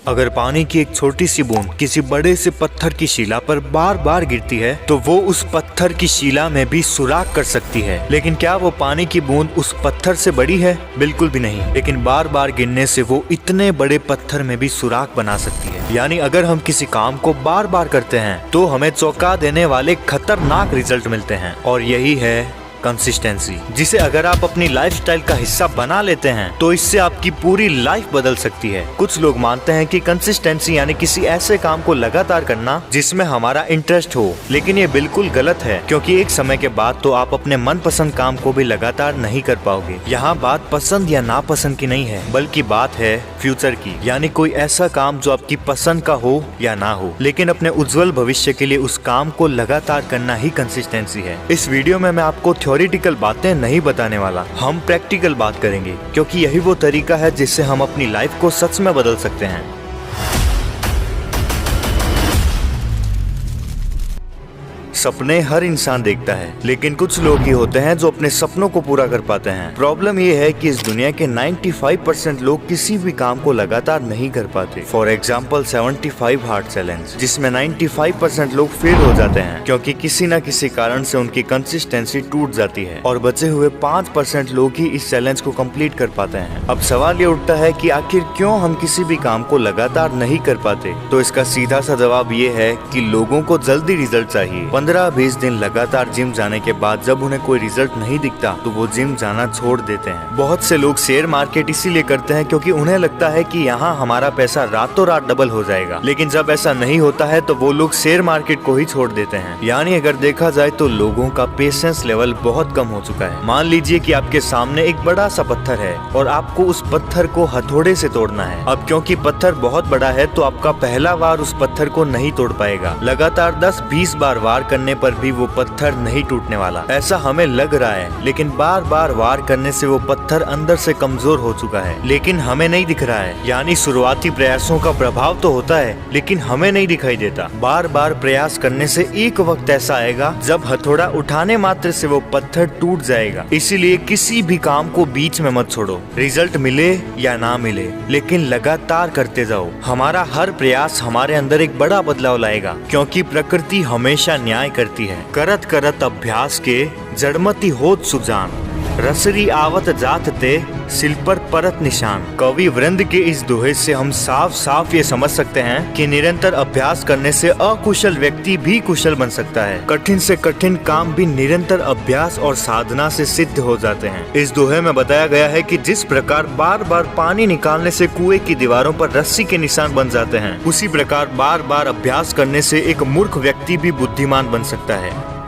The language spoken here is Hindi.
अगर पानी की एक छोटी सी बूंद किसी बड़े से पत्थर की शिला पर बार बार गिरती है तो वो उस पत्थर की शिला में भी सुराख कर सकती है। लेकिन क्या वो पानी की बूंद उस पत्थर से बड़ी है? बिल्कुल भी नहीं। लेकिन बार बार गिरने से वो इतने बड़े पत्थर में भी सुराख बना सकती है। यानी अगर हम किसी काम को बार बार करते हैं तो हमें चौंका देने वाले खतरनाक रिजल्ट मिलते हैं। और यही है कंसिस्टेंसी, जिसे अगर आप अपनी लाइफस्टाइल का हिस्सा बना लेते हैं तो इससे आपकी पूरी लाइफ बदल सकती है। कुछ लोग मानते हैं कि कंसिस्टेंसी यानी किसी ऐसे काम को लगातार करना जिसमें हमारा इंटरेस्ट हो, लेकिन ये बिल्कुल गलत है, क्योंकि एक समय के बाद तो आप अपने मनपसंद काम को भी लगातार नहीं कर पाओगे। यहाँ बात पसंद या नापसंद की नहीं है, बल्कि बात है फ्यूचर की। यानी कोई ऐसा काम जो आपकी पसंद का हो या ना हो, लेकिन अपने उज्जवल भविष्य के लिए उस काम को लगातार करना ही कंसिस्टेंसी है। इस वीडियो में मैं आपको थ्योरेटिकल बातें नहीं बताने वाला, हम प्रैक्टिकल बात करेंगे, क्योंकि यही वो तरीका है जिससे हम अपनी लाइफ को सच में बदल सकते हैं। सपने हर इंसान देखता है, लेकिन कुछ लोग ही होते हैं जो अपने सपनों को पूरा कर पाते हैं। प्रॉब्लम ये है कि इस दुनिया के 95% लोग किसी भी काम को लगातार नहीं कर पाते। फॉर एग्जाम्पल 75 हार्ड चैलेंज, जिसमें 95% लोग फेल हो जाते हैं क्योंकि किसी न किसी कारण से उनकी कंसिस्टेंसी टूट जाती है, और बचे हुए 5% लोग ही इस चैलेंज को कंप्लीट कर पाते हैं। अब सवाल ये उठता है कि आखिर क्यों हम किसी भी काम को लगातार नहीं कर पाते? तो इसका सीधा सा जवाब ये है कि लोगों को जल्दी रिजल्ट चाहिए। 15-20 दिन लगातार जिम जाने के बाद जब उन्हें कोई रिजल्ट नहीं दिखता तो वो जिम जाना छोड़ देते हैं। बहुत से लोग शेयर मार्केट इसीलिए करते हैं क्योंकि उन्हें लगता है कि यहाँ हमारा पैसा रातों रात डबल हो जाएगा, लेकिन जब ऐसा नहीं होता है तो वो लोग शेयर मार्केट को ही छोड़ देते हैं। यानी अगर देखा जाए तो लोगों का पेशेंस लेवल बहुत कम हो चुका है। मान लीजिए कि आपके सामने एक बड़ा सा पत्थर है और आपको उस पत्थर को हथौड़े से तोड़ना है। अब क्योंकि पत्थर बहुत बड़ा है तो आपका पहला वार उस पत्थर को नहीं तोड़ पाएगा। लगातार 10-20 बार वार करने पर भी वो पत्थर नहीं टूटने वाला, ऐसा हमें लग रहा है। लेकिन बार बार वार करने से वो पत्थर अंदर से कमजोर हो चुका है, लेकिन हमें नहीं दिख रहा है। यानी शुरुआती प्रयासों का प्रभाव तो होता है, लेकिन हमें नहीं दिखाई देता। बार बार प्रयास करने से एक वक्त ऐसा आएगा जब हथौड़ा उठाने मात्र से वो पत्थर टूट जाएगा। इसीलिए किसी भी काम को बीच में मत छोड़ो। रिजल्ट मिले या ना मिले, लेकिन लगातार करते जाओ। हमारा हर प्रयास हमारे अंदर एक बड़ा बदलाव लाएगा, क्योंकि प्रकृति हमेशा न्याय करती है। करत करत अभ्यास के जड़मती होत सुजान, रसरी आवत जात ते सिल पर परत निशान। कवि वृंद के इस दोहे से हम साफ साफ ये समझ सकते हैं कि निरंतर अभ्यास करने से अकुशल व्यक्ति भी कुशल बन सकता है। कठिन से कठिन काम भी निरंतर अभ्यास और साधना से सिद्ध हो जाते हैं। इस दोहे में बताया गया है कि जिस प्रकार बार बार पानी निकालने से कुएं की दीवारों पर रस्सी के निशान बन जाते हैं, उसी प्रकार बार बार अभ्यास करने से एक मूर्ख व्यक्ति भी बुद्धिमान बन सकता है।